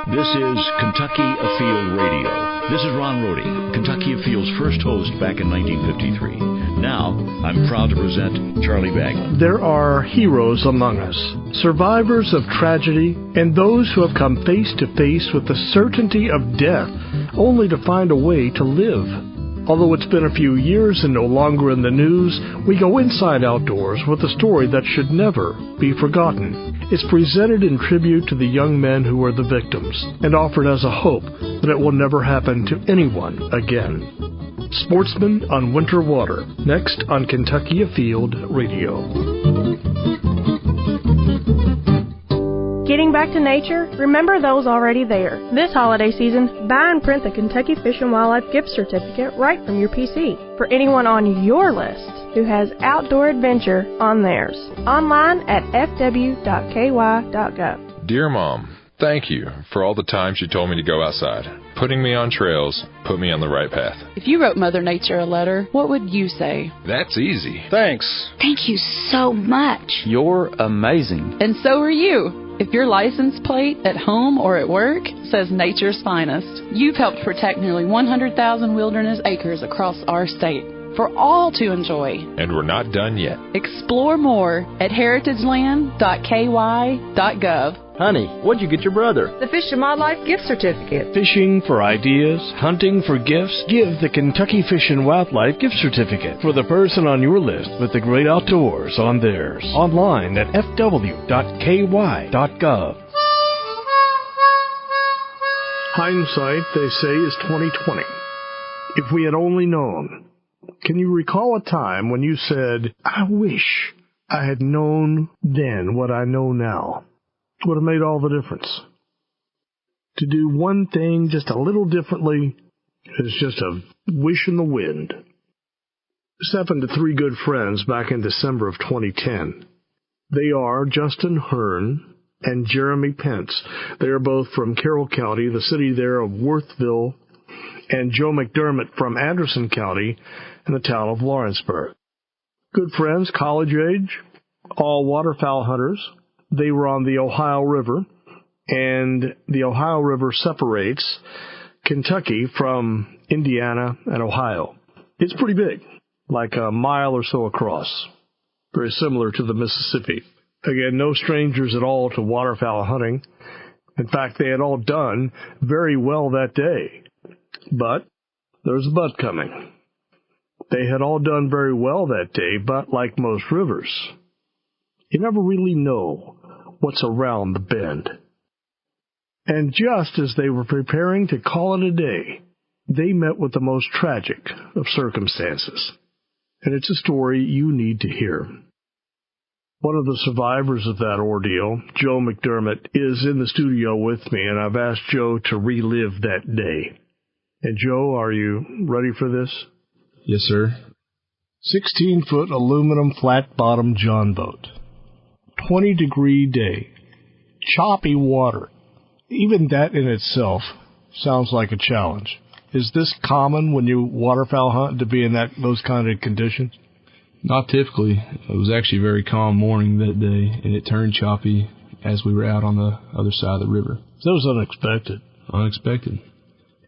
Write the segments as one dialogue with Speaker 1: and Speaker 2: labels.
Speaker 1: This is Kentucky Afield Radio. This is Ron Rohde, Kentucky Afield's first host back in 1953. Now, I'm proud to present Charlie Baglin.
Speaker 2: There are heroes among us, survivors of tragedy, and those who have come face to face with the certainty of death, only to find a way to live. Although it's been a few years and no longer in the news, we go inside outdoors with a story that should never be forgotten. It's presented in tribute to the young men who were the victims, and offered as a hope that it will never happen to anyone again. Sportsmen on Winter Water, next on Kentucky Afield Radio.
Speaker 3: Getting back to nature? Remember those already there. This holiday season, buy and print the Kentucky Fish and Wildlife gift certificate right from your PC for anyone on your list who has outdoor adventure on theirs. Online at fw.ky.gov.
Speaker 4: Dear Mom, thank you for all the times you told me to go outside. Putting me on trails put me on the right path.
Speaker 5: If you wrote Mother Nature a letter, what would you say?
Speaker 4: That's easy.
Speaker 6: Thanks.
Speaker 7: Thank you so much.
Speaker 6: You're amazing.
Speaker 5: And so are you. If your license plate at home or at work says Nature's Finest, you've helped protect nearly 100,000 wilderness acres across our state for all to enjoy.
Speaker 4: And we're not done yet.
Speaker 5: Explore more at heritageland.ky.gov.
Speaker 6: Honey, what'd you get your brother?
Speaker 8: The Fish and Wildlife gift certificate.
Speaker 2: Fishing for ideas, hunting for gifts? Give the Kentucky Fish and Wildlife gift certificate for the person on your list with the great outdoors on theirs. Online at fw.ky.gov. Hindsight, they say, is 20/20. If we had only known. Can you recall a time when you said, I wish I had known then what I know now? Would have made all the difference. To do one thing just a little differently is just a wish in the wind. This happened to three good friends back in December of 2010. They are Justin Hearn and Jeremy Pence. They are both from Carroll County, the city there of Worthville, and Joe McDermott from Anderson County in the town of Lawrenceburg. Good friends, college age, all waterfowl hunters. They were on the Ohio River, and the Ohio River separates Kentucky from Indiana and Ohio. It's pretty big, like a mile or so across, very similar to the Mississippi. Again, no strangers at all to waterfowl hunting. In fact, they had all done very well that day. But there's a but coming. They had all done very well that day, but like most rivers, you never really know what's around the bend. And just as they were preparing to call it a day, they met with the most tragic of circumstances. And it's a story you need to hear. One of the survivors of that ordeal, Joe McDermott, is in the studio with me, and I've asked Joe to relive that day. And Joe, are you ready for this?
Speaker 9: Yes, sir.
Speaker 2: 16-foot aluminum flat-bottom John boat. 20-degree day. Choppy water. Even that in itself sounds like a challenge. Is this common when you waterfowl hunt to be in those kind of conditions?
Speaker 9: Not typically. It was actually a very calm morning that day, and it turned choppy as we were out on the other side of the river.
Speaker 2: So it was unexpected.
Speaker 9: Unexpected.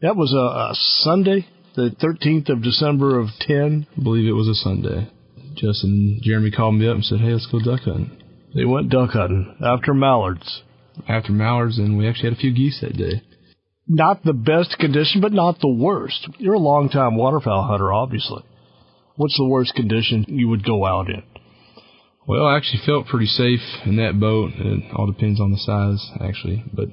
Speaker 2: That was a Sunday, the 13th of December of 10?
Speaker 9: I believe it was a Sunday. Justin and Jeremy called me up and said, hey, let's go duck hunting.
Speaker 2: They went duck hunting after mallards.
Speaker 9: After mallards, and we actually had a few geese that day.
Speaker 2: Not the best condition, but not the worst. You're a long-time waterfowl hunter, obviously. What's the worst condition you would go out in?
Speaker 9: Well, I actually felt pretty safe in that boat. It all depends on the size, actually. But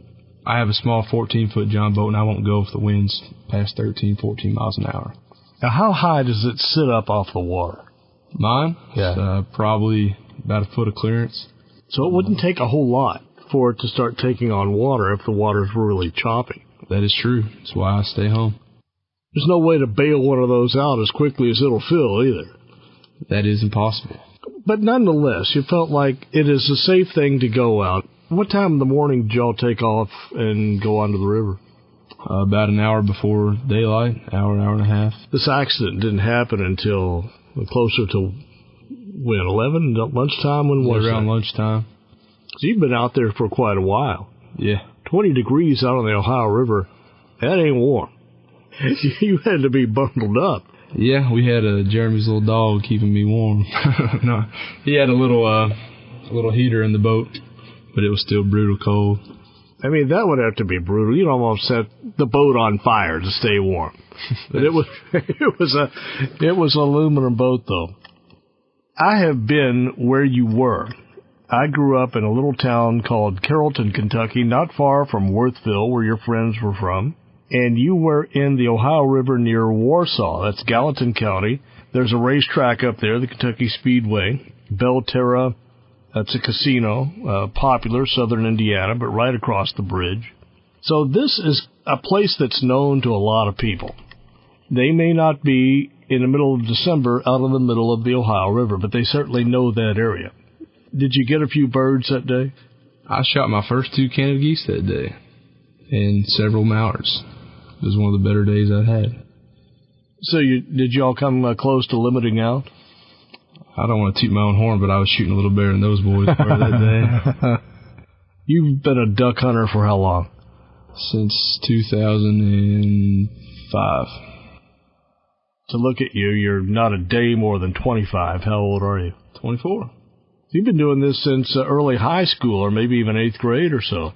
Speaker 9: I have a small 14-foot John boat, and I won't go if the wind's past 13, 14 miles an hour.
Speaker 2: Now, how high does it sit up off the water?
Speaker 9: Mine?
Speaker 2: Yeah.
Speaker 9: It's probably about a foot of clearance.
Speaker 2: So it wouldn't take a whole lot for it to start taking on water if the water's really choppy.
Speaker 9: That is true. That's why I stay home.
Speaker 2: There's no way to bail one of those out as quickly as it'll fill either.
Speaker 9: That is impossible.
Speaker 2: But nonetheless, you felt like it is a safe thing to go out. What time in the morning did y'all take off and go onto the river?
Speaker 9: About an hour before daylight, hour and a half.
Speaker 2: This accident didn't happen until closer to, when, 11? Lunchtime? When was
Speaker 9: around
Speaker 2: that?
Speaker 9: Lunchtime.
Speaker 2: So you've been out there for quite a while.
Speaker 9: Yeah.
Speaker 2: 20 degrees out on the Ohio River, that ain't warm. You had to be bundled up.
Speaker 9: Yeah, we had Jeremy's little dog keeping me warm. No, he had a little heater in the boat, but it was still brutal cold.
Speaker 2: I mean, that would have to be brutal. You'd almost set the boat on fire to stay warm. But it was an aluminum boat, though. I have been where you were. I grew up in a little town called Carrollton, Kentucky, not far from Worthville, where your friends were from. And you were in the Ohio River near Warsaw. That's Gallatin County. There's a racetrack up there, the Kentucky Speedway. Belterra, that's a casino, popular, southern Indiana, but right across the bridge. So this is a place that's known to a lot of people. They may not be in the middle of December out in the middle of the Ohio River, but they certainly know that area. Did you get a few birds that day?
Speaker 9: I shot my first 2 Canada geese that day and several mallards. It was one of the better days I'd had.
Speaker 2: So did you all come close to limiting out?
Speaker 9: I don't want to toot my own horn, but I was shooting a little better than those boys were that day.
Speaker 2: You've been a duck hunter for how long?
Speaker 9: Since 2005.
Speaker 2: To look at you, you're not a day more than 25. How old are you?
Speaker 9: 24.
Speaker 2: You've been doing this since early high school, or maybe even 8th grade or so.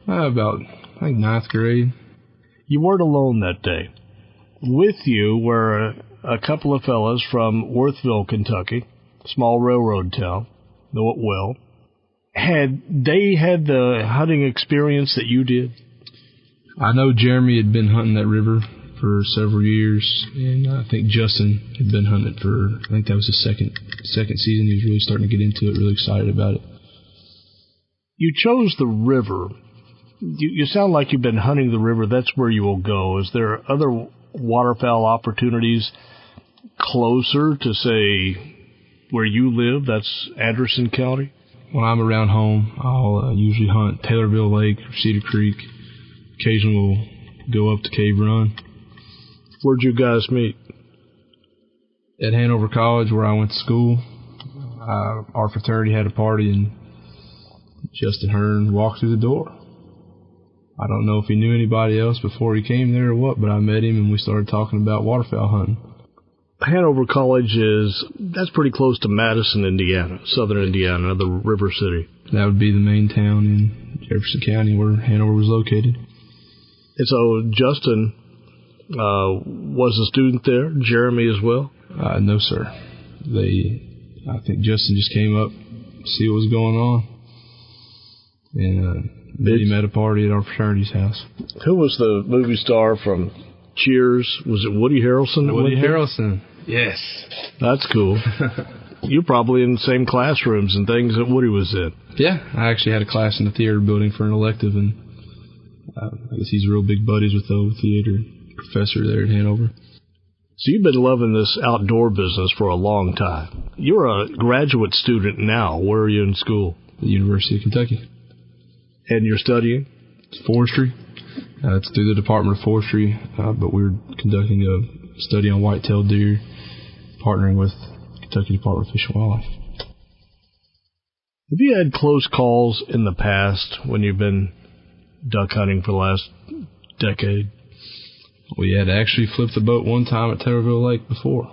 Speaker 9: About, I think, 9th grade.
Speaker 2: You weren't alone that day. With you were a couple of fellas from Worthville, Kentucky, small railroad town, know it well. Had they had the hunting experience that you did?
Speaker 9: I know Jeremy had been hunting that river for several years, and I think Justin had been hunting it for, I think that was his second season. He was really starting to get into it, really excited about it.
Speaker 2: You chose the river. You sound like you've been hunting the river. That's where you will go. Is there other waterfowl opportunities closer to, say, where you live? That's Anderson County?
Speaker 9: When I'm around home, I'll usually hunt Taylorville Lake or Cedar Creek. Occasionally we'll go up to Cave Run.
Speaker 2: Where'd you guys meet?
Speaker 9: At Hanover College, where I went to school. Our fraternity had a party, and Justin Hearn walked through the door. I don't know if he knew anybody else before he came there or what, but I met him and we started talking about waterfowl hunting.
Speaker 2: Hanover College that's pretty close to Madison, Indiana, southern Indiana, the river city.
Speaker 9: That would be the main town in Jefferson County where Hanover was located.
Speaker 2: And so Justin was a student there, Jeremy as well?
Speaker 9: No, sir. I think Justin just came up to see what was going on. And met him at a party at our fraternity's house.
Speaker 2: Who was the movie star from Cheers? Was it Woody Harrelson?
Speaker 9: Woody Harrelson, yes.
Speaker 2: That's cool. You're probably in the same classrooms and things that Woody was in.
Speaker 9: Yeah, I actually had a class in the theater building for an elective, and I guess he's real big buddies with the theater professor there at Hanover.
Speaker 2: So you've been loving this outdoor business for a long time. You're a graduate student now. Where are you in school?
Speaker 9: The University of Kentucky.
Speaker 2: And you're studying?
Speaker 9: It's forestry. It's through the Department of Forestry, but we're conducting a study on white-tailed deer, partnering with Kentucky Department of Fish and Wildlife.
Speaker 2: Have you had close calls in the past when you've been duck hunting for the last decade?
Speaker 9: We had actually flipped the boat one time at Taylorville Lake before.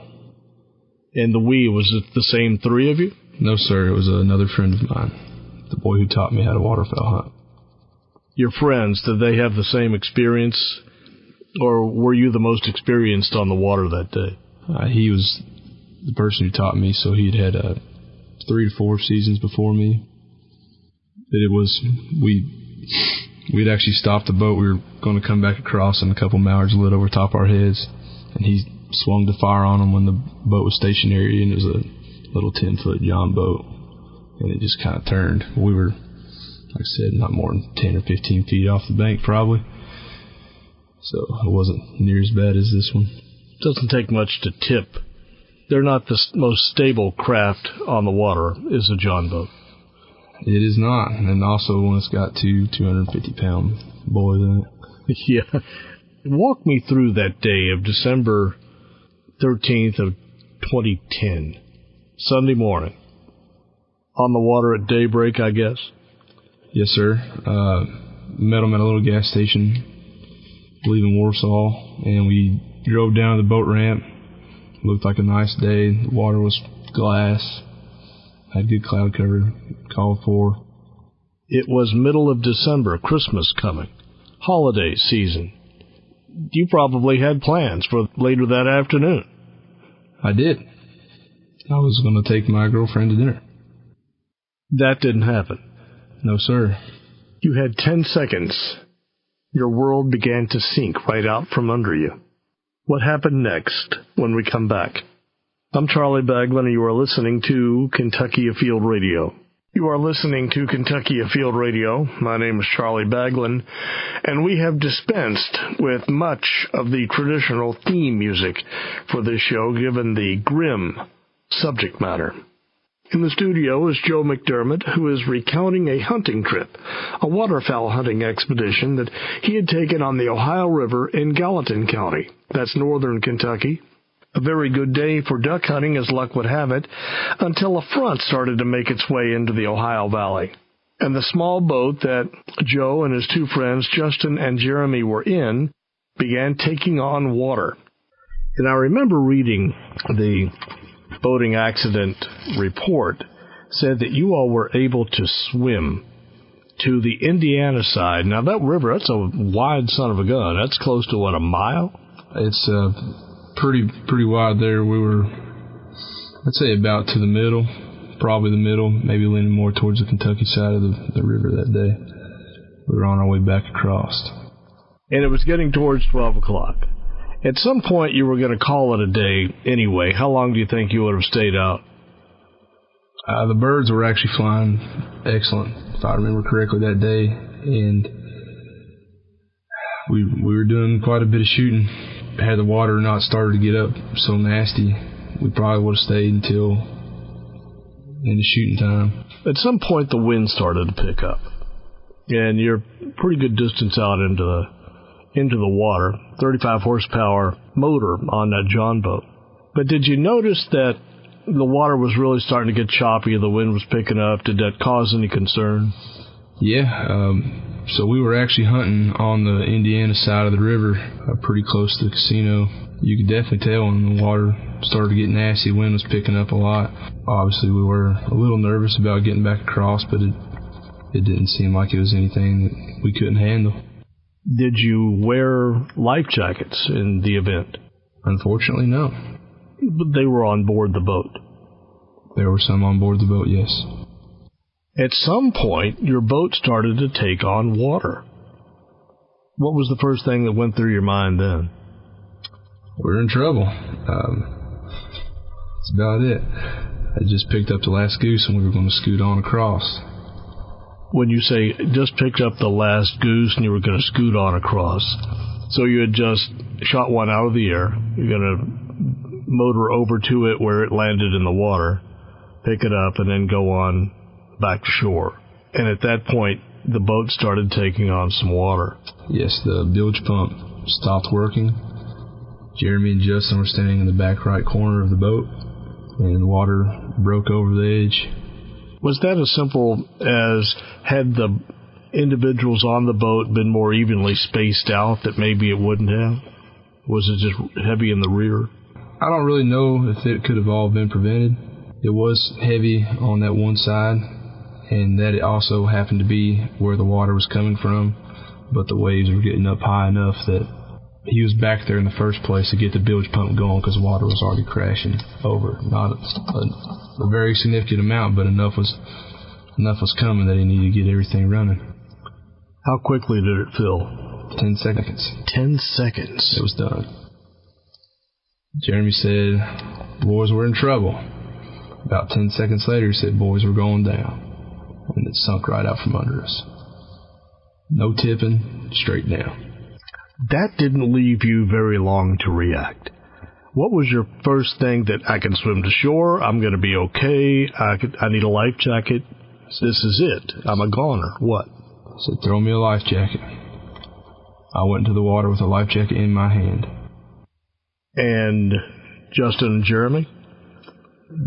Speaker 2: And was it the same 3 of you?
Speaker 9: No, sir. It was another friend of mine, the boy who taught me how to waterfowl hunt.
Speaker 2: Your friends, did they have the same experience, or were you the most experienced on the water that day?
Speaker 9: He was the person who taught me, so he'd had 3 to 4 seasons before me. We'd actually stopped the boat. We were going to come back across, and a couple mallards lit over top our heads, and he swung the fire on them when the boat was stationary, and it was a little 10-foot John boat, and it just kind of turned. We were, like I said, not more than 10 or 15 feet off the bank probably, so it wasn't near as bad as this one.
Speaker 2: It doesn't take much to tip. They're not the most stable craft on the water, is a John boat.
Speaker 9: It is not, and also when it's got 2 250-pound boys in it.
Speaker 2: Yeah. Walk me through that day of December 13th of 2010, Sunday morning. On the water at daybreak, I guess?
Speaker 9: Yes, sir. met them at a little gas station, leaving Warsaw, and we drove down the boat ramp. Looked like a nice day. The water was glass. Had good cloud cover. Called for.
Speaker 2: It was middle of December, Christmas coming, holiday season. You probably had plans for later that afternoon.
Speaker 9: I did. I was going to take my girlfriend to dinner.
Speaker 2: That didn't happen.
Speaker 9: No, sir.
Speaker 2: You had 10 seconds. Your world began to sink right out from under you. What happened next when we come back? I'm Charlie Baglin, and you are listening to Kentucky Afield Radio. You are listening to Kentucky Afield Radio. My name is Charlie Baglin, and we have dispensed with much of the traditional theme music for this show, given the grim subject matter. In the studio is Joe McDermott, who is recounting a hunting trip, a waterfowl hunting expedition that he had taken on the Ohio River in Gallatin County. That's northern Kentucky. A very good day for duck hunting, as luck would have it, until a front started to make its way into the Ohio Valley. And the small boat that Joe and his two friends, Justin and Jeremy, were in, began taking on water. And I remember reading the boating accident report said that you all were able to swim to the Indiana side. Now, that river, that's a wide son of a gun. That's close to, what, a mile?
Speaker 9: It's pretty wide there. We were, I'd say, about to the middle, probably the middle, maybe leaning more towards the Kentucky side of the river that day. We were on our way back across.
Speaker 2: And it was getting towards 12 o'clock. At some point, you were going to call it a day anyway. How long do you think you would have stayed out?
Speaker 9: The birds were actually flying excellent, if I remember correctly, that day. And we were doing quite a bit of shooting. Had the water not started to get up so nasty, we probably would have stayed until into shooting time.
Speaker 2: At some point, the wind started to pick up. And you're pretty good distance out into the water, 35 horsepower motor on that John boat. But did you notice that the water was really starting to get choppy, the wind was picking up? Did that cause any concern?
Speaker 9: Yeah, so we were actually hunting on the Indiana side of the river, pretty close to the casino. You could definitely tell when the water started to get nasty, the wind was picking up a lot. Obviously, we were a little nervous about getting back across, but it didn't seem like it was anything that we couldn't handle.
Speaker 2: Did you wear life jackets in the event?
Speaker 9: Unfortunately, no.
Speaker 2: But they were on board the boat?
Speaker 9: There were some on board the boat, yes.
Speaker 2: At some point, your boat started to take on water. What was the first thing that went through your mind then?
Speaker 9: We're in trouble. That's about it. I just picked up the last goose and we were going to scoot on across.
Speaker 2: When you say just picked up the last goose and you were going to scoot on across, so you had just shot one out of the air, you're going to motor over to it where it landed in the water, pick it up, and then go on back to shore. And at that point, the boat started taking on some water.
Speaker 9: Yes, the bilge pump stopped working. Jeremy and Justin were standing in the back right corner of the boat, and the water broke over the edge.
Speaker 2: Was that as simple as, had the individuals on the boat been more evenly spaced out, that maybe it wouldn't have? Was it just heavy in the rear?
Speaker 9: I don't really know if it could have all been prevented. It was heavy on that one side, and that it also happened to be where the water was coming from, but the waves were getting up high enough that he was back there in the first place to get the bilge pump going because the water was already crashing over. Not a very significant amount, but enough was coming that he needed to get everything running.
Speaker 2: How quickly did it fill?
Speaker 9: 10 seconds.
Speaker 2: 10 seconds.
Speaker 9: It was done. Jeremy said, "Boys, we're in trouble." About 10 seconds later, he said, "Boys, we're going down." And it sunk right out from under us. No tipping, straight down.
Speaker 2: That didn't leave you very long to react. What was your first thing that, I can swim to shore, I'm going to be okay, I need a life jacket, this is it, I'm a goner? What?
Speaker 9: I said, "Throw me a life jacket." I went into the water with a life jacket in my hand.
Speaker 2: And Justin and Jeremy?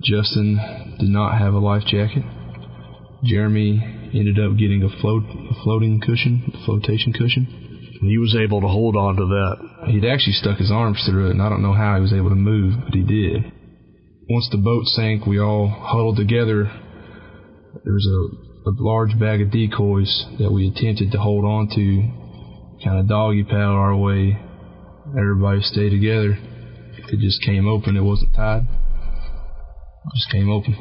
Speaker 9: Justin did not have a life jacket. Jeremy ended up getting a flotation cushion.
Speaker 2: And he was able to hold on to that.
Speaker 9: He'd actually stuck his arms through it, and I don't know how he was able to move, but he did. Once the boat sank, we all huddled together. There was a large bag of decoys that we attempted to hold on to, kind of doggy paddle our way. Everybody stayed together. It just came open. It wasn't tied. It just came open.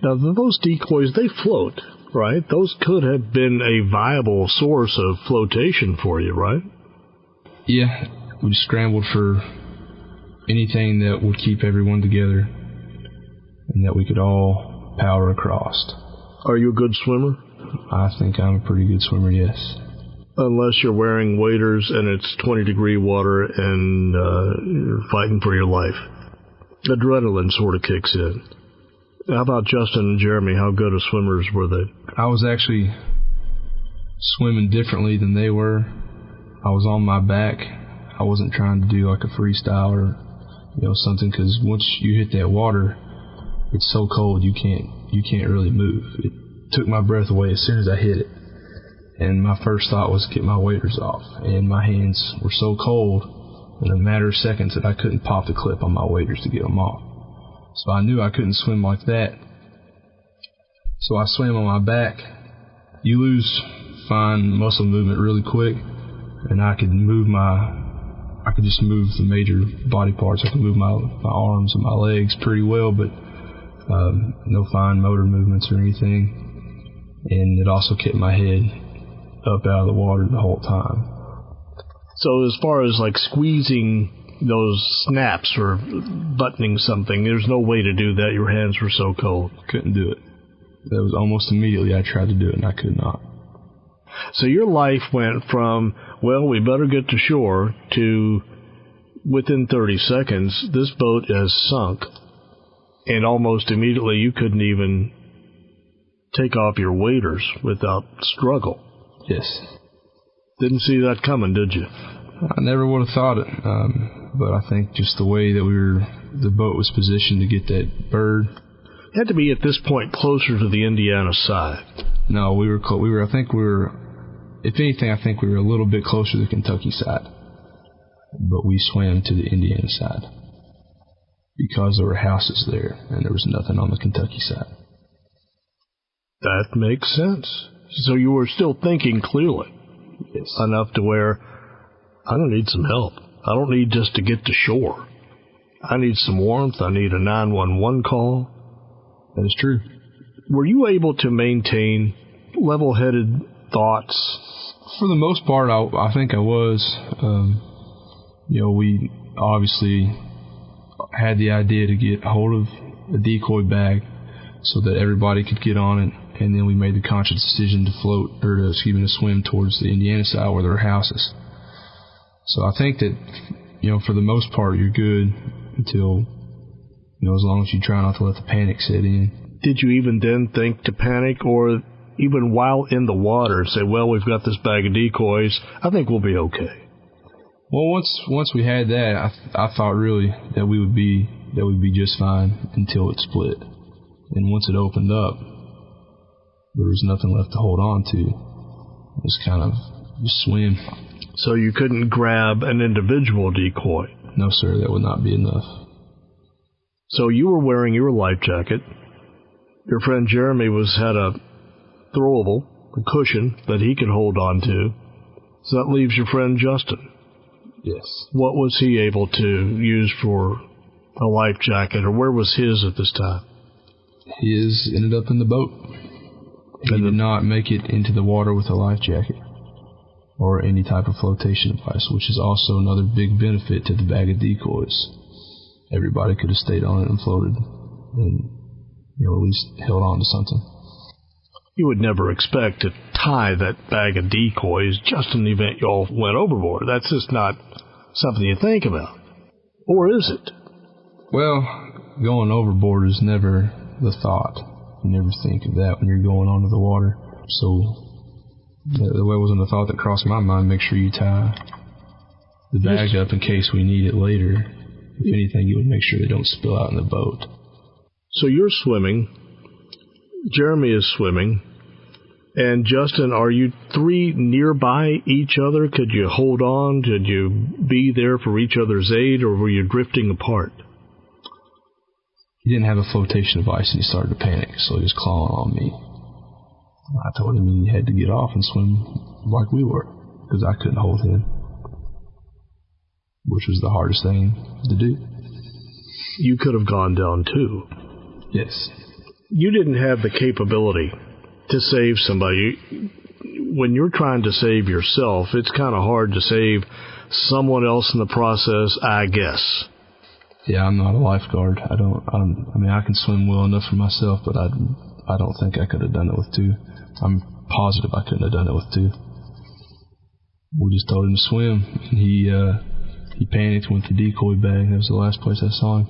Speaker 2: Now, those decoys, they float, right? Those could have been a viable source of flotation for you, right?
Speaker 9: Yeah. We scrambled for anything that would keep everyone together and that we could all power across.
Speaker 2: Are you a good swimmer?
Speaker 9: I think I'm a pretty good swimmer, yes.
Speaker 2: Unless you're wearing waders and it's 20-degree water and you're fighting for your life. Adrenaline sort of kicks in. How about Justin and Jeremy? How good of swimmers were they?
Speaker 9: I was actually swimming differently than they were. I was on my back. I wasn't trying to do like a freestyle or something, because once you hit that water, it's so cold you can't really move. It took my breath away as soon as I hit it. And my first thought was to get my waders off. And my hands were so cold in a matter of seconds that I couldn't pop the clip on my waders to get them off. So I knew I couldn't swim like that. So I swam on my back. You lose fine muscle movement really quick, and I could just move the major body parts. I could move my arms and my legs pretty well, but no fine motor movements or anything. And it also kept my head up out of the water the whole time.
Speaker 2: So as far as like squeezing those snaps or buttoning something, there's no way to do that. Your hands were so cold.
Speaker 9: Couldn't do it. That was almost immediately I tried to do it, and I could not.
Speaker 2: So your life went from, well, we better get to shore, to within 30 seconds, this boat has sunk, and almost immediately you couldn't even take off your waders without struggle.
Speaker 9: Yes.
Speaker 2: Didn't see that coming, did you?
Speaker 9: I never would have thought it, but I think just the way that the boat was positioned to get that bird.
Speaker 2: You had to be at this point closer to the Indiana side.
Speaker 9: No, we were. If anything, I think we were a little bit closer to the Kentucky side, but we swam to the Indiana side because there were houses there and there was nothing on the Kentucky side.
Speaker 2: That makes sense. So you were still thinking clearly.
Speaker 9: Yes.
Speaker 2: Enough to where I don't need some help. I don't need just to get to shore. I need some warmth. I need a 911 call.
Speaker 9: That is true.
Speaker 2: Were you able to maintain level-headed thoughts?
Speaker 9: For the most part, I think I was. We obviously had the idea to get a hold of a decoy bag so that everybody could get on it, and then we made the conscious decision to to swim towards the Indiana side where there were houses. So I think that, for the most part, you're good until, as long as you try not to let the panic set in.
Speaker 2: Did you even then think to panic, or even while in the water say, well, we've got this bag of decoys, I think we'll be okay?
Speaker 9: Well, once we had that, I thought really that we would be just fine until it split. And once it opened up, there was nothing left to hold on to. It was kind of just swim.
Speaker 2: So you couldn't grab an individual decoy?
Speaker 9: No, sir, that would not be enough.
Speaker 2: So you were wearing your life jacket. Your friend Jeremy had a throwable, a cushion that he could hold on to. So that leaves your friend Justin.
Speaker 9: Yes.
Speaker 2: What was he able to use for a life jacket, or where was his at this time?
Speaker 9: His ended up in the boat. He did not make it into the water with a life jacket or any type of flotation device, which is also another big benefit to the bag of decoys. Everybody could have stayed on it and floated and, at least held on to something.
Speaker 2: You would never expect to tie that bag of decoys just in the event you all went overboard. That's just not something you think about. Or is it?
Speaker 9: Well, going overboard is never the thought. You never think of that when you're going onto the water. So the way wasn't a thought that crossed my mind. Make sure you tie the bag up in case we need it later. If anything, you would make sure they don't spill out in the boat.
Speaker 2: So you're swimming. Jeremy is swimming. And Justin, are you three nearby each other? Could you hold on? Could you be there for each other's aid, or were you drifting apart?
Speaker 9: He didn't have a flotation device, and he started to panic, so he was clawing on me. I told him he had to get off and swim like we were, because I couldn't hold him, which was the hardest thing to do.
Speaker 2: You could have gone down too.
Speaker 9: Yes.
Speaker 2: You didn't have the capability to save somebody. When you're trying to save yourself, it's kind of hard to save someone else in the process, I guess.
Speaker 9: Yeah, I'm not a lifeguard. I mean, I can swim well enough for myself, but I don't think I could have done it with two. I'm positive I couldn't have done it with two. We just told him to swim, and he panicked, went to the decoy bag. That was the last place I saw him.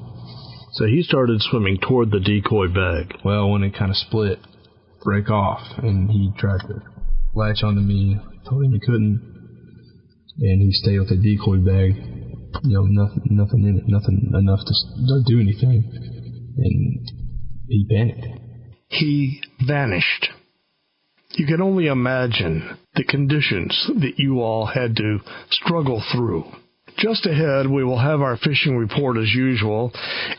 Speaker 2: So he started swimming toward the decoy bag.
Speaker 9: Well, when it kind of split, break off, and he tried to latch onto me. Told him he couldn't, and he stayed with the decoy bag. You know, nothing in it, nothing enough to do anything, and he panicked.
Speaker 2: He vanished. You can only imagine the conditions that you all had to struggle through. Just ahead, we will have our fishing report as usual,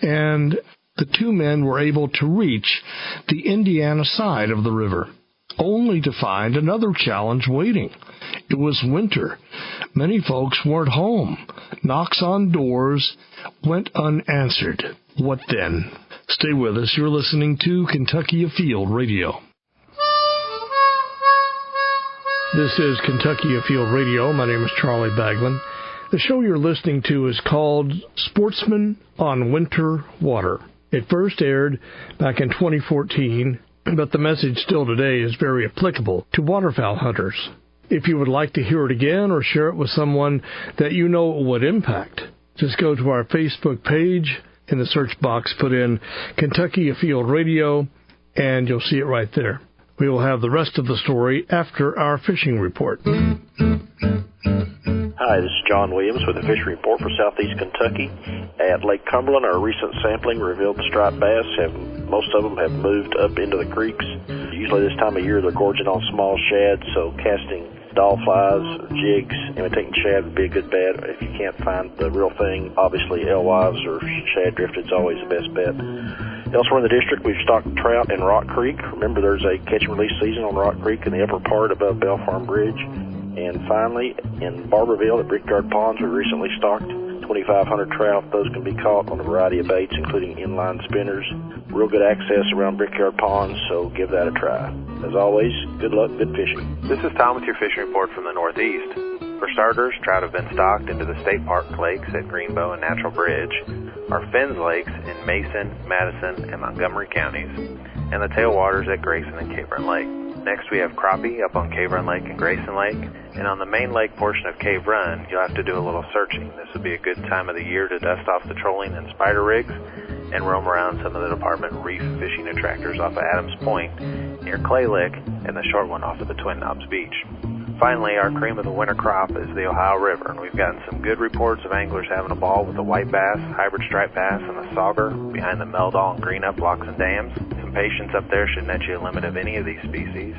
Speaker 2: and the two men were able to reach the Indiana side of the river, only to find another challenge waiting. It was winter. Many folks weren't home. Knocks on doors went unanswered. What then? Stay with us. You're listening to Kentucky Afield Radio. This is Kentucky Afield Radio. My name is Charlie Baglin. The show you're listening to is called Sportsmen on Winter Water. It first aired back in 2014, but the message still today is very applicable to waterfowl hunters. If you would like to hear it again or share it with someone that you know it would impact, just go to our Facebook page. In the search box, put in Kentucky Afield Radio, and you'll see it right there. We will have the rest of the story after our fishing report.
Speaker 10: Hi, this is John Williams with the fishing report for Southeast Kentucky. At Lake Cumberland, our recent sampling revealed the striped bass most of them have moved up into the creeks. Usually this time of year they're gorging on small shad, so casting doll flies or jigs, imitating shad would be a good bet. If you can't find the real thing, obviously alewives or shad drifted's always the best bet. Elsewhere in the district, we've stocked trout in Rock Creek. Remember, there's a catch and release season on Rock Creek in the upper part above Bell Farm Bridge. And finally, in Barberville at Brickyard Ponds, we recently stocked 2,500 trout. Those can be caught on a variety of baits, including inline spinners. Real good access around Brickyard Ponds, so give that a try. As always, good luck, good fishing.
Speaker 11: This is Tom with your fishing report from the Northeast. For starters, trout have been stocked into the State Park lakes at Greenbow and Natural Bridge, our Fens lakes in Mason, Madison, and Montgomery counties, and the tailwaters at Grayson and Cave Run Lake. Next, we have crappie up on Cave Run Lake and Grayson Lake, and on the main lake portion of Cave Run, you'll have to do a little searching. This would be a good time of the year to dust off the trolling and spider rigs and roam around some of the department reef fishing attractors off of Adams Point near Clay Lick and the short one off of the Twin Knobs Beach. Finally, our cream of the winter crop is the Ohio River, and we've gotten some good reports of anglers having a ball with the white bass, hybrid striped bass, and the sauger behind the Meldal and Greenup locks and dams. Some patience up there should net you a limit of any of these species.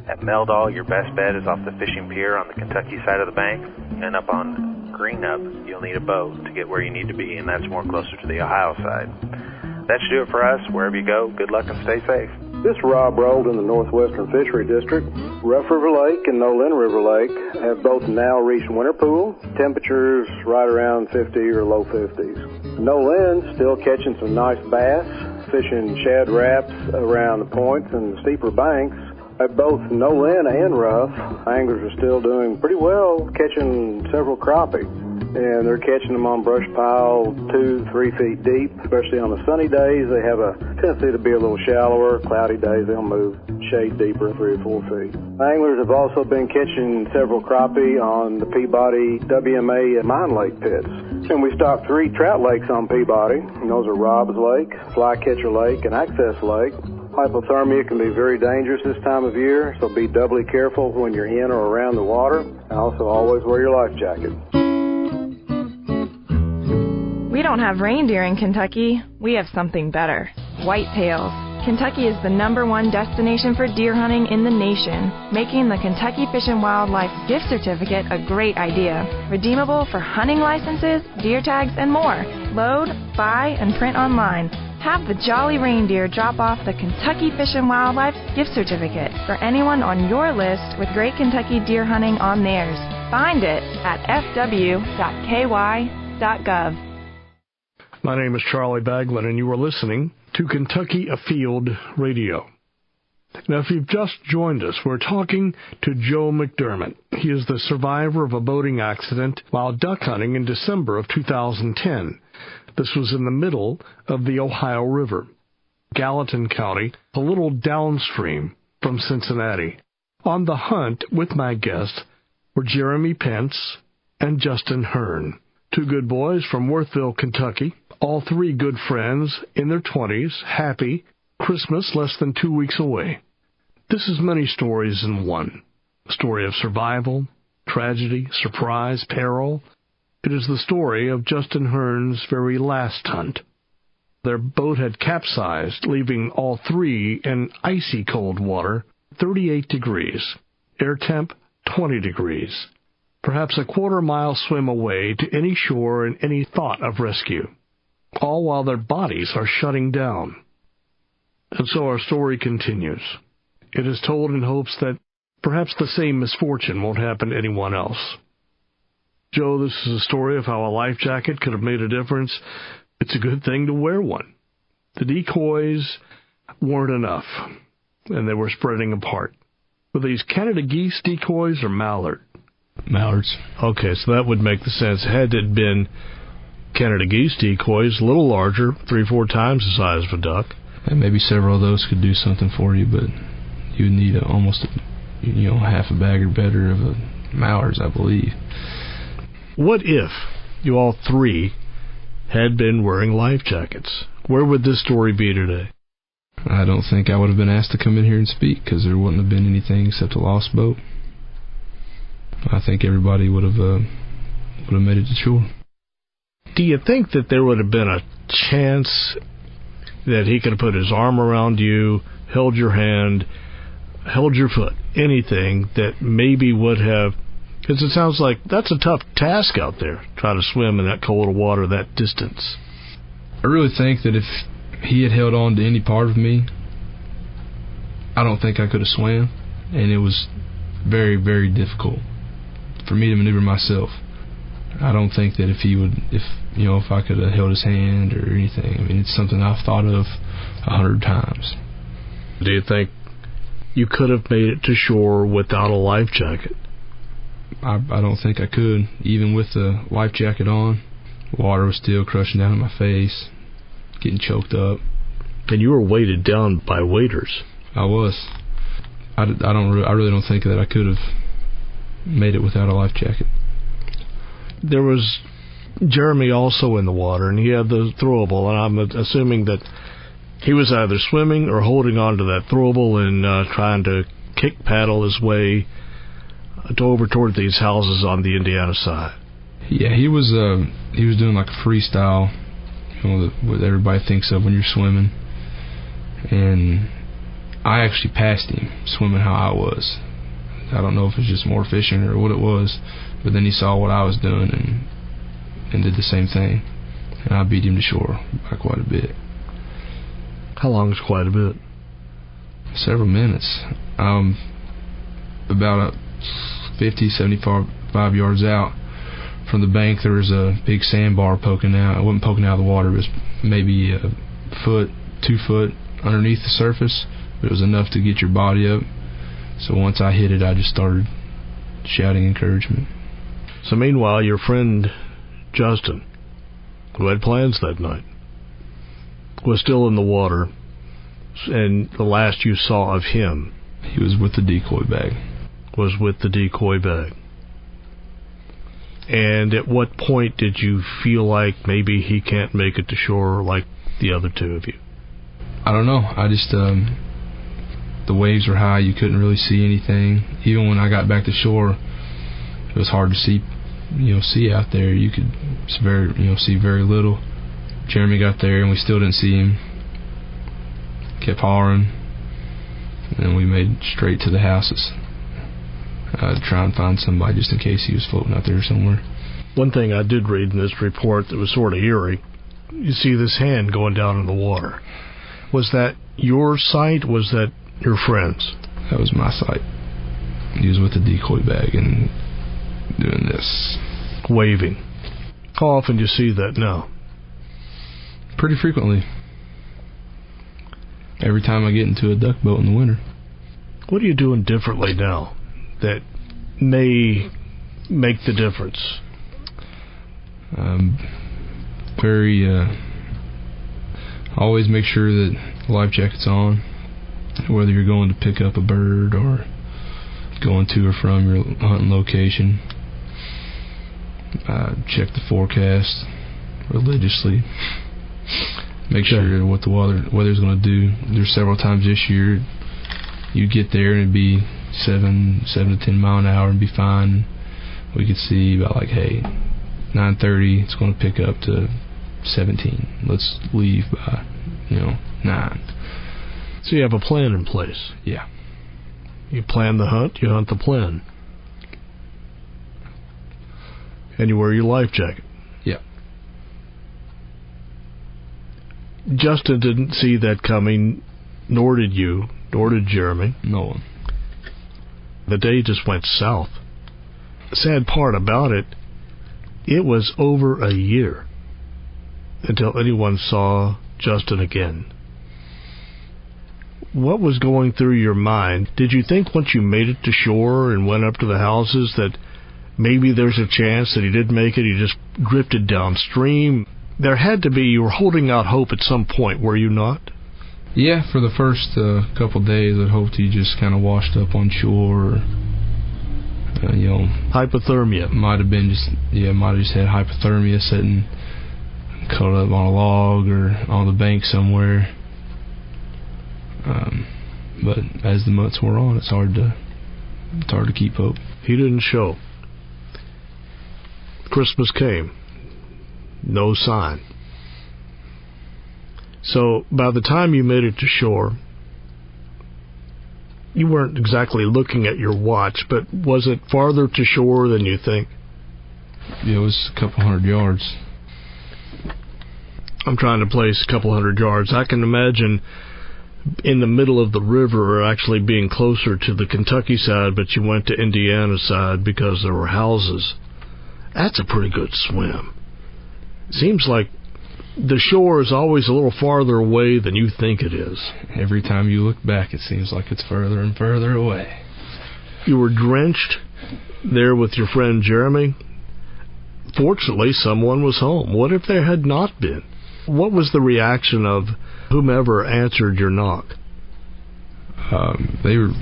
Speaker 11: At Meldal, your best bet is off the fishing pier on the Kentucky side of the bank, and up on Greenup, you'll need a boat to get where you need to be, and that's more closer to the Ohio side. That should do it for us. Wherever you go, good luck and stay safe.
Speaker 12: This is Rob Rold in the Northwestern Fishery District. Rough River Lake and Nolin River Lake have both now reached winter pool. Temperatures right around 50 or low 50s. Nolin's still catching some nice bass, fishing shad wraps around the points and steeper banks. At both Nolin and Rough, anglers are still doing pretty well catching several crappie. And they're catching them on brush pile 2-3 feet deep, especially on the sunny days. They have a tendency to be a little shallower. Cloudy days, they'll move shade deeper, 3 or 4 feet. Anglers have also been catching several crappie on the Peabody WMA Mine Lake pits. And we stocked 3 trout lakes on Peabody, and those are Rob's Lake, Flycatcher Lake, and Access Lake. Hypothermia can be very dangerous this time of year, so be doubly careful when you're in or around the water. And also always wear your life jacket.
Speaker 13: We don't have reindeer in Kentucky. We have something better. Whitetails.
Speaker 3: Kentucky is the #1 destination for deer hunting in the nation, making the Kentucky Fish and Wildlife gift certificate a great idea. Redeemable for hunting licenses, deer tags, and more. Load, buy, and print online. Have the Jolly Reindeer drop off the Kentucky Fish and Wildlife gift certificate for anyone on your list with great Kentucky deer hunting on theirs. Find it at fw.ky.gov.
Speaker 2: My name is Charlie Baglin, and you are listening to Kentucky Afield Radio. Now, if you've just joined us, we're talking to Joe McDermott. He is the survivor of a boating accident while duck hunting in December of 2010. This was in the middle of the Ohio River, Gallatin County, a little downstream from Cincinnati. On the hunt with my guests were Jeremy Pence and Justin Hearn, two good boys from Worthville, Kentucky, all three good friends in their 20s, happy, Christmas less than 2 weeks away. This is many stories in one, a story of survival, tragedy, surprise, peril. It is the story of Justin Hearn's very last hunt. Their boat had capsized, leaving all three in icy cold water, 38 degrees, air temp 20 degrees, perhaps a quarter-mile swim away to any shore and any thought of rescue, all while their bodies are shutting down. And so our story continues. It is told in hopes that perhaps the same misfortune won't happen to anyone else. Joe, this is a story of how a life jacket could have made a difference. It's a good thing to wear one. The decoys weren't enough, and they were spreading apart. Were these Canada geese decoys or mallard?
Speaker 9: Mallards.
Speaker 2: Okay, so that would make the sense. Had it been Canada geese decoys, a little larger, 3-4 times the size of a duck.
Speaker 9: And maybe several of those could do something for you, but you would need almost half a bag or better of mallards, I believe.
Speaker 2: What if you all three had been wearing life jackets? Where would this story be today?
Speaker 9: I don't think I would have been asked to come in here and speak, because there wouldn't have been anything except a lost boat. I think everybody would have made it to shore.
Speaker 2: Do you think that there would have been a chance that he could have put his arm around you, held your hand, held your foot, anything that maybe would have... Because it sounds like that's a tough task out there, trying to swim in that cold water that distance.
Speaker 9: I really think that if he had held on to any part of me, I don't think I could have swam, and it was very, very difficult for me to maneuver myself. I don't think that if I could have held his hand or anything. I mean, it's something I've thought of 100 times.
Speaker 2: Do you think you could have made it to shore without a life jacket?
Speaker 9: I don't think I could. Even with the life jacket on, water was still crushing down on my face, getting choked up.
Speaker 2: And you were weighted down by waders.
Speaker 9: I was. I really don't think that I could have made it without a life jacket.
Speaker 2: There was Jeremy also in the water, and he had the throwable, and I'm assuming that he was either swimming or holding on to that throwable and trying to kick paddle his way over toward these houses on the Indiana side.
Speaker 9: Yeah, he was doing like a freestyle, what everybody thinks of when you're swimming, and I actually passed him swimming how I was. I don't know if it's just more efficient or what it was, but then he saw what I was doing and did the same thing, and I beat him to shore by quite a bit.
Speaker 2: How long is quite a bit?
Speaker 9: Several minutes. About 50, 75 yards out from the bank, there was a big sandbar poking out. It wasn't poking out of the water. It was maybe a foot, 2 foot underneath the surface, but it was enough to get your body up. So once I hit it, I just started shouting encouragement.
Speaker 2: So meanwhile, your friend Justin, who had plans that night, was still in the water, and the last you saw of him...
Speaker 9: He was with the decoy bag.
Speaker 2: Was with the decoy bag. And at what point did you feel like maybe he can't make it to shore like the other two of you?
Speaker 9: I don't know. I just... the waves were high. You couldn't really see anything. Even when I got back to shore, it was hard to see out there. You could see very little. Jeremy got there and we still didn't see him. kept hollering, and we made straight to the houses to try and find somebody just in case he was floating out there somewhere.
Speaker 2: One thing I did read in this report that was sort of eerie, you see this hand going down in the water. Was that your sight? Was that your friend's?
Speaker 9: That was my sight. He was with the decoy bag and doing this.
Speaker 2: Waving. How often do you see that now?
Speaker 9: Pretty frequently. Every time I get into a duck boat in the winter.
Speaker 2: What are you doing differently now that may make the difference?
Speaker 9: Always make sure that the life jacket's on, whether you're going to pick up a bird or going to or from your hunting location. Check the forecast religiously. Make sure what the weather's going to do. There's several times this year you get there and it'd be 7 to 10 mile an hour and be fine. We could see about like, hey, 9:30 it's going to pick up to 17. Let's leave by 9.
Speaker 2: So you have a plan in place.
Speaker 9: Yeah.
Speaker 2: You plan the hunt, you hunt the plan. And you wear your life jacket.
Speaker 9: Yeah.
Speaker 2: Justin didn't see that coming, nor did you, nor did Jeremy.
Speaker 9: No one.
Speaker 2: The day just went south. The sad part about it, it was over a year until anyone saw Justin again. What was going through your mind? Did you think once you made it to shore and went up to the houses that maybe there's a chance that he did make it, he just drifted downstream? There had to be, you were holding out hope at some point, were you not?
Speaker 9: Yeah, for the first couple days I hoped he just kind of washed up on shore or,
Speaker 2: hypothermia.
Speaker 9: Might have just had hypothermia sitting cuddled up on a log or on the bank somewhere. But as the months wore on, it's hard to keep hope.
Speaker 2: He didn't show. Christmas came. No sign. So by the time you made it to shore, you weren't exactly looking at your watch, but was it farther to shore than you think?
Speaker 9: Yeah, it was a couple 100 yards.
Speaker 2: I'm trying to place a couple 100 yards. I can imagine in the middle of the river or actually being closer to the Kentucky side, but you went to Indiana side because there were houses. That's a pretty good swim. Seems like the shore is always a little farther away than you think it is.
Speaker 9: Every time you look back, it seems like it's further and further away.
Speaker 2: You were drenched there with your friend Jeremy. Fortunately, someone was home. What if there had not been? What was the reaction of whomever answered your knock?
Speaker 9: They were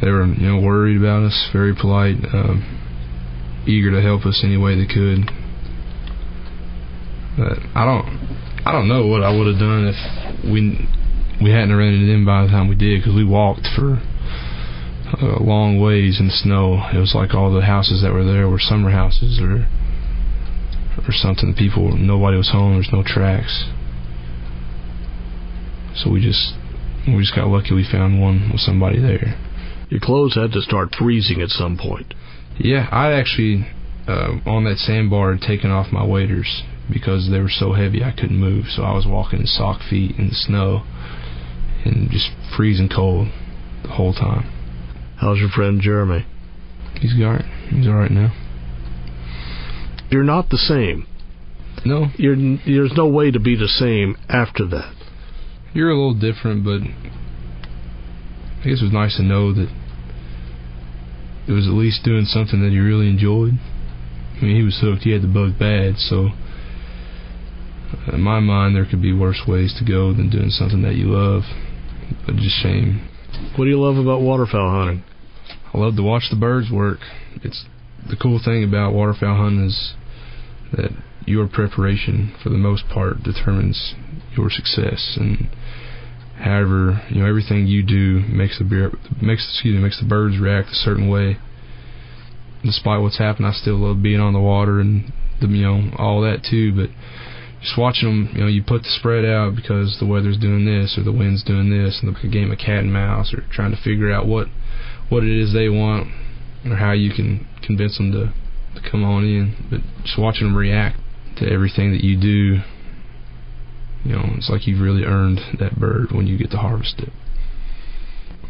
Speaker 9: worried about us, very polite, eager to help us any way they could. But I don't know what I would have done if we hadn't run into them by the time we did, because we walked for a long ways in the snow. It was like all the houses that were there were summer houses or something. Nobody was home. There's no tracks. So we just got lucky. We found one with somebody there.
Speaker 2: Your clothes had to start freezing at some point.
Speaker 9: Yeah, I actually on that sandbar had taken off my waders because they were so heavy I couldn't move. So I was walking in sock feet in the snow and just freezing cold the whole time.
Speaker 2: How's your friend Jeremy?
Speaker 9: He's all right. He's all right now.
Speaker 2: You're not the same.
Speaker 9: No.
Speaker 2: There's no way to be the same after that.
Speaker 9: You're a little different, but I guess it was nice to know that it was at least doing something that he really enjoyed. I mean, he was hooked. He had the bug bad, so in my mind, there could be worse ways to go than doing something that you love. But just shame.
Speaker 2: What do you love about waterfowl hunting?
Speaker 9: I love to watch the birds work. It's the cool thing about waterfowl hunting is that your preparation, for the most part, determines your success. And however, everything you do makes the birds react a certain way. Despite what's happened, I still love being on the water and all that too. But just watching them, you put the spread out because the weather's doing this or the wind's doing this, and a game of cat and mouse, or trying to figure out what it is they want or how you can convince them to come on in. But just watching them react to everything that you do, it's like you've really earned that bird when you get to harvest it.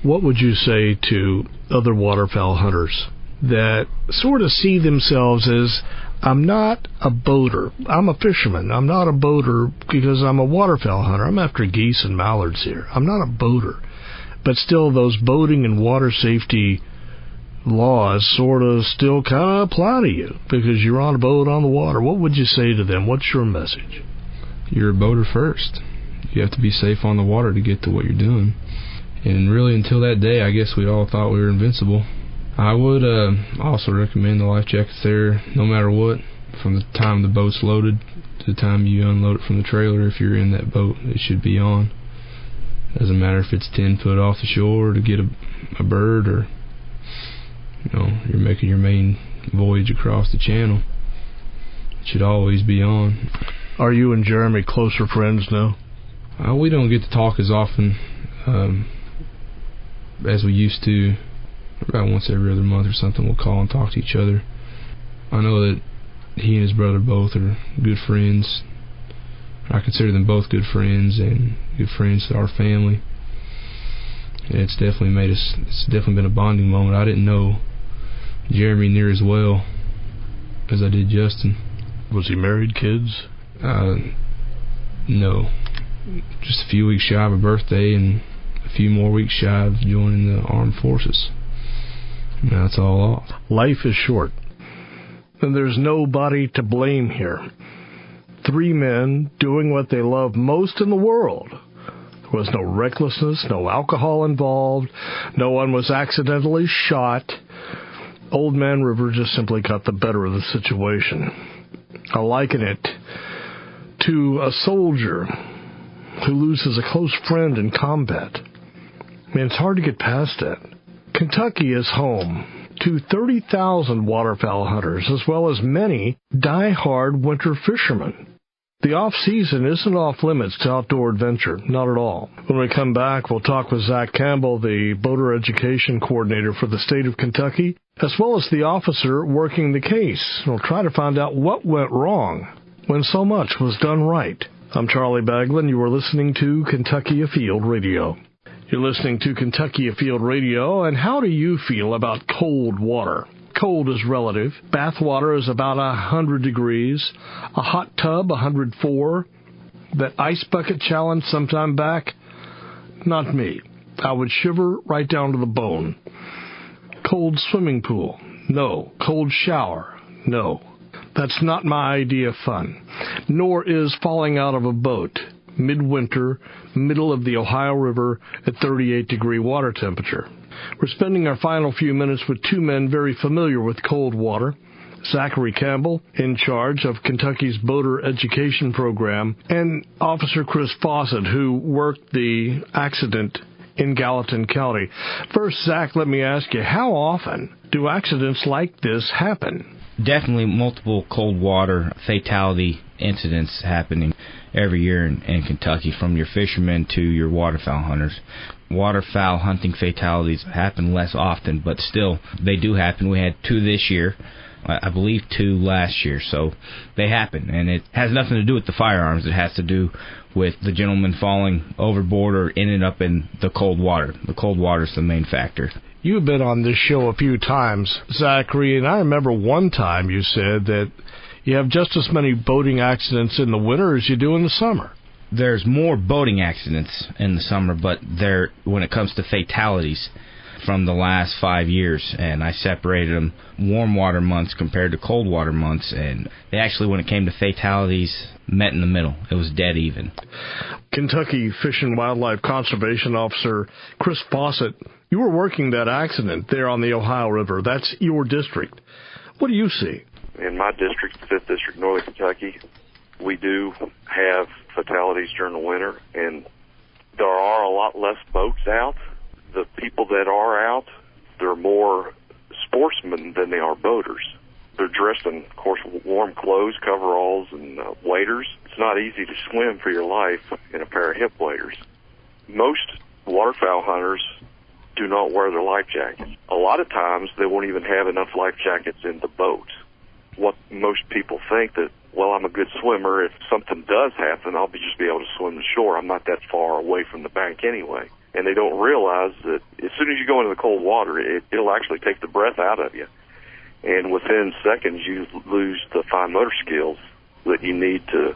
Speaker 2: What would you say to other waterfowl hunters that sort of see themselves as, I'm not a boater, I'm a fisherman, I'm not a boater because I'm a waterfowl hunter, I'm after geese and mallards here, I'm not a boater, but still those boating and water safety laws sort of still kind of apply to you because you're on a boat on the water? What would you say to them? What's your message?
Speaker 9: You're a boater first. You have to be safe on the water to get to what you're doing. And really, until that day, I guess we all thought we were invincible. I would also recommend the life jackets there, no matter what, from the time the boat's loaded to the time you unload it from the trailer. If you're in that boat, it should be on. Doesn't matter if it's 10 foot off the shore to get a bird, or you're making your main voyage across the channel. It should always be on.
Speaker 2: Are you and Jeremy closer friends now?
Speaker 9: We don't get to talk as often as we used to. About once every other month or something, we'll call and talk to each other. I know that he and his brother both are good friends. I consider them both good friends and good friends to our family. And it's definitely been a bonding moment. I didn't know Jeremy near as well as I did Justin.
Speaker 2: Was he married, kids?
Speaker 9: No. Just a few weeks shy of a birthday and a few more weeks shy of joining the armed forces. And that's all off.
Speaker 2: Life is short. And there's nobody to blame here. 3 men doing what they love most in the world. There was no recklessness, no alcohol involved. No one was accidentally shot. Old Man River just simply got the better of the situation. I liken it to a soldier who loses a close friend in combat. Man, it's hard to get past that. Kentucky is home to 30,000 waterfowl hunters, as well as many die-hard winter fishermen. The off-season isn't off-limits to outdoor adventure, not at all. When we come back, we'll talk with Zach Campbell, the boater education coordinator for the state of Kentucky, as well as the officer working the case. We'll try to find out what went wrong when so much was done right. I'm Charlie Baglin. You are listening to Kentucky Afield Radio. You're listening to Kentucky Afield Radio, and how do you feel about cold water? Cold is relative. Bath water is about 100 degrees. A hot tub, 104. That ice bucket challenge sometime back? Not me. I would shiver right down to the bone. Cold swimming pool? No. Cold shower? No. That's not my idea of fun. Nor is falling out of a boat midwinter, middle of the Ohio River at 38-degree water temperature. We're spending our final few minutes with 2 men very familiar with cold water. Zachary Campbell, in charge of Kentucky's boater education program, and Officer Chris Fawcett, who worked the accident in Gallatin County. First, Zach, let me ask you, how often do accidents like this happen?
Speaker 13: Definitely multiple cold water fatality incidents happening every year in Kentucky, from your fishermen to your waterfowl hunters. Waterfowl hunting fatalities happen less often, but still, they do happen. We had 2 this year. I believe 2 last year, so they happen, and it has nothing to do with the firearms. It has to do with the gentleman falling overboard or ending up in the cold water. The cold water is the main factor.
Speaker 2: You've been on this show a few times, Zachary, and I remember one time you said that you have just as many boating accidents in the winter as you do in the summer.
Speaker 13: There's more boating accidents in the summer, but when it comes to fatalities from the last 5 years, and I separated them warm water months compared to cold water months, and they actually, when it came to fatalities, met in the middle. It was dead even.
Speaker 2: Kentucky Fish and Wildlife Conservation Officer Chris Fawcett, you were working that accident there on the Ohio River. That's your district. What do you see?
Speaker 14: In my district, 5th District, Northern Kentucky, we do have fatalities during the winter, and there are a lot less boats out. The people that are out, they're more sportsmen than they are boaters. They're dressed in, of course, warm clothes, coveralls, and waders, it's not easy to swim for your life in a pair of hip waders. Most waterfowl hunters do not wear their life jackets. A lot of times they won't even have enough life jackets in the boat. What most people think that, well, I'm a good swimmer. If something does happen, I'll just be able to swim to shore. I'm not that far away from the bank anyway. And they don't realize that as soon as you go into the cold water, it'll actually take the breath out of you. And within seconds, you lose the fine motor skills that you need to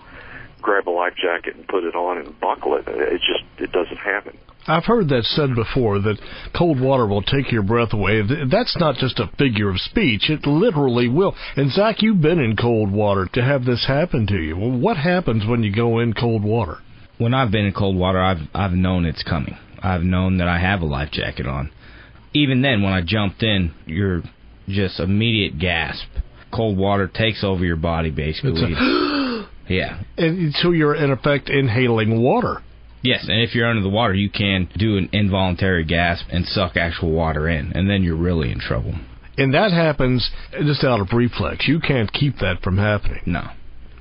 Speaker 14: grab a life jacket and put it on and buckle it. It doesn't happen.
Speaker 2: I've heard that said before, that cold water will take your breath away. That's not just a figure of speech. It literally will. And, Zach, you've been in cold water to have this happen to you. Well, what happens when you go in cold water?
Speaker 13: When I've been in cold water, I've known it's coming. I've known that I have a life jacket on. Even then, when I jumped in, you're just immediate gasp. Cold water takes over your body, basically. Yeah.
Speaker 2: And so you're, in effect, inhaling water.
Speaker 13: Yes, and if you're under the water, you can do an involuntary gasp and suck actual water in, and then you're really in trouble.
Speaker 2: And that happens just out of reflex. You can't keep that from happening.
Speaker 13: No.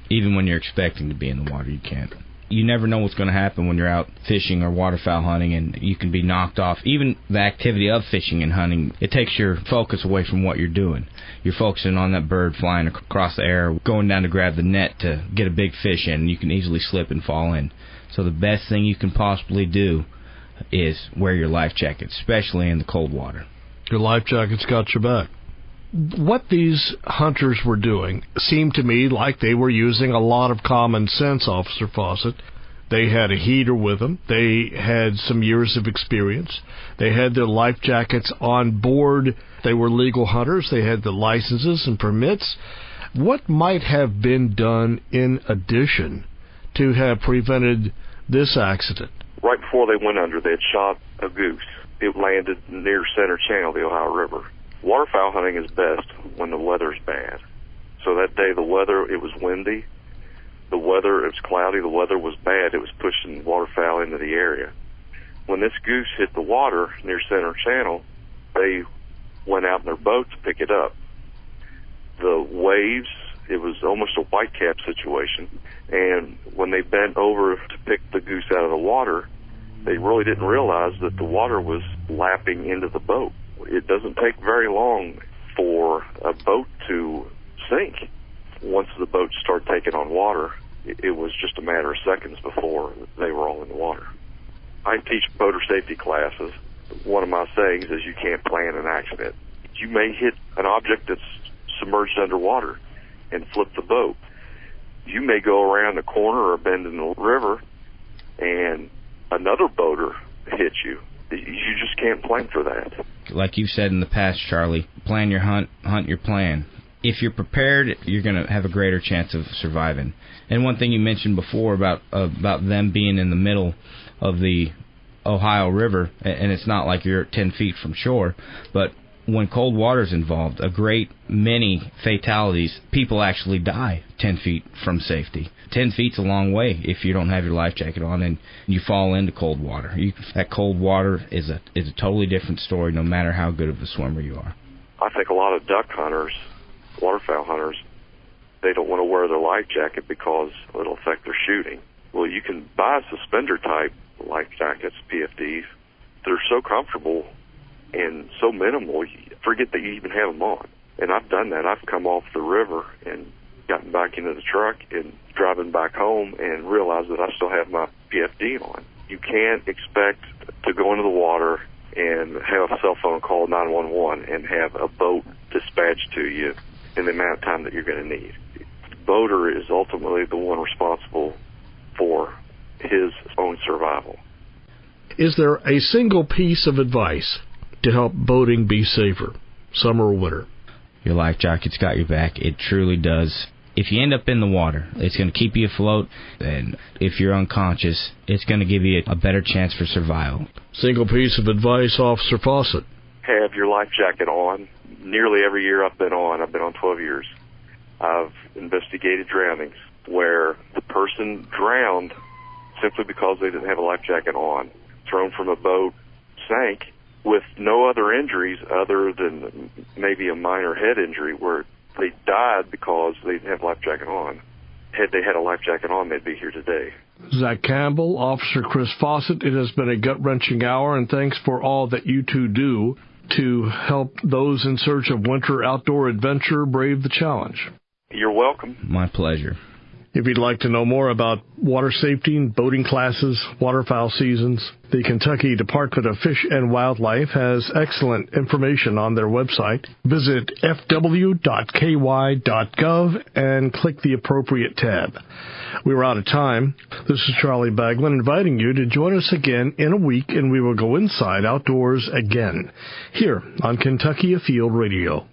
Speaker 13: Even when you're expecting to be in the water, you can't. You never know what's going to happen when you're out fishing or waterfowl hunting, and you can be knocked off. Even the activity of fishing and hunting, it takes your focus away from what you're doing. You're focusing on that bird flying across the air, going down to grab the net to get a big fish in, and you can easily slip and fall in. So the best thing you can possibly do is wear your life jacket, especially in the cold water.
Speaker 2: Your life jacket's got your back. What these hunters were doing seemed to me like they were using a lot of common sense, Officer Fawcett. They had a heater with them. They had some years of experience. They had their life jackets on board. They were legal hunters. They had the licenses and permits. What might have been done in addition to have prevented this accident?
Speaker 14: Right before they went under, they had shot a goose. It landed near Center Channel, the Ohio River. Waterfowl hunting is best when the weather's bad. So that day, it was windy. It was cloudy. The weather was bad. It was pushing waterfowl into the area. When this goose hit the water near Center Channel, they went out in their boat to pick it up. The waves, it was almost a whitecap situation. And when they bent over to pick the goose out of the water, they really didn't realize that the water was lapping into the boat. It doesn't take very long for a boat to sink. Once the boat started taking on water, it was just a matter of seconds before they were all in the water. I teach boater safety classes. One of my sayings is you can't plan an accident. You may hit an object that's submerged underwater and flip the boat. You may go around a corner or a bend in the river and another boater hits you. You just can't plan for that.
Speaker 13: Like you've said in the past, Charlie, plan your hunt your plan. If you're prepared, you're going to have a greater chance of surviving. And one thing you mentioned before about them being in the middle of the Ohio River, and it's not like you're 10 feet from shore, but when cold water's involved, a great many fatalities, people actually die 10 feet from safety. 10 feet's a long way if you don't have your life jacket on and you fall into cold water. That cold water is a totally different story no matter how good of a swimmer you are.
Speaker 14: I think a lot of duck hunters, waterfowl hunters, they don't want to wear their life jacket because it'll affect their shooting. Well, you can buy suspender-type life jackets, PFDs. They're so comfortable and so minimal, you forget that you even have them on. And I've done that. I've come off the river and gotten back into the truck and driving back home and realized that I still have my PFD on. You can't expect to go into the water and have a cell phone call 911 and have a boat dispatched to you in the amount of time that you're going to need. The boater is ultimately the one responsible for his own survival.
Speaker 2: Is there a single piece of advice to help boating be safer, summer or winter?
Speaker 13: Your life jacket's got your back. It truly does. If you end up in the water, it's going to keep you afloat, and if you're unconscious, it's going to give you a better chance for survival.
Speaker 2: Single piece of advice, Officer Fawcett.
Speaker 14: Have your life jacket on. Nearly every year I've been on 12 years. I've investigated drownings where the person drowned simply because they didn't have a life jacket on, thrown from a boat, sank, with no other injuries other than maybe a minor head injury where they died because they didn't have a life jacket on. Had they had a life jacket on, they'd be here today.
Speaker 2: Zach Campbell, Officer Chris Fawcett, it has been a gut-wrenching hour, and thanks for all that you two do to help those in search of winter outdoor adventure brave the challenge.
Speaker 14: You're welcome.
Speaker 13: My pleasure.
Speaker 2: If you'd like to know more about water safety, boating classes, waterfowl seasons, the Kentucky Department of Fish and Wildlife has excellent information on their website. Visit fw.ky.gov and click the appropriate tab. We were out of time. This is Charlie Baglan inviting you to join us again in a week, and we will go inside outdoors again here on Kentucky Afield Radio.